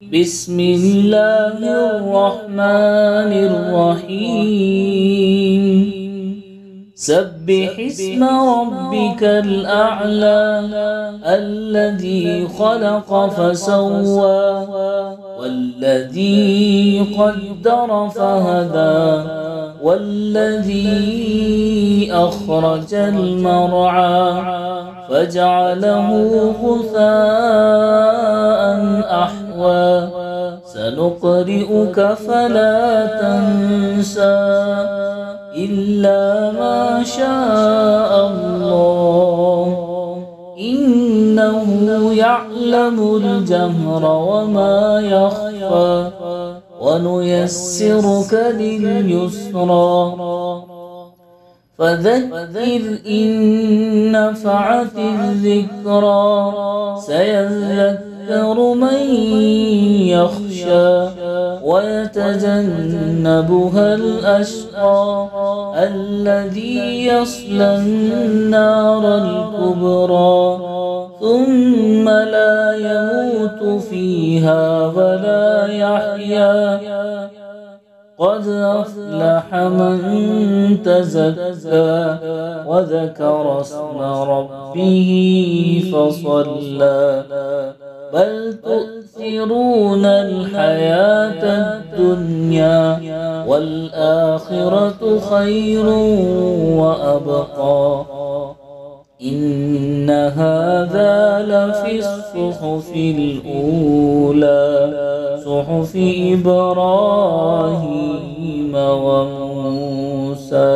بسم الله الرحمن الرحيم سبح اسم ربك الأعلى الذي خلق فسوى والذي قدر فهدى والذي أخرج المرعى فجعله غثاء أحوى سنقرئك فلا تنسى إلا ما شاء الله إنه يعلم الجهر وما يخفى ونيسرك لليسرى فذكر إن نفعت الذكرى سيذكر من يخشى ويتجنبها الأشقى الذي يصلى النار الكبرى ثم لا يموت فيها ولا يحيا قد أفلح من تزكى وذكر اسم ربه فصلى بل تؤثرون الحياة الدنيا والآخرة خير وأبقى إن هذا لفي الصحف الأولى صحف إبراهيم وموسى.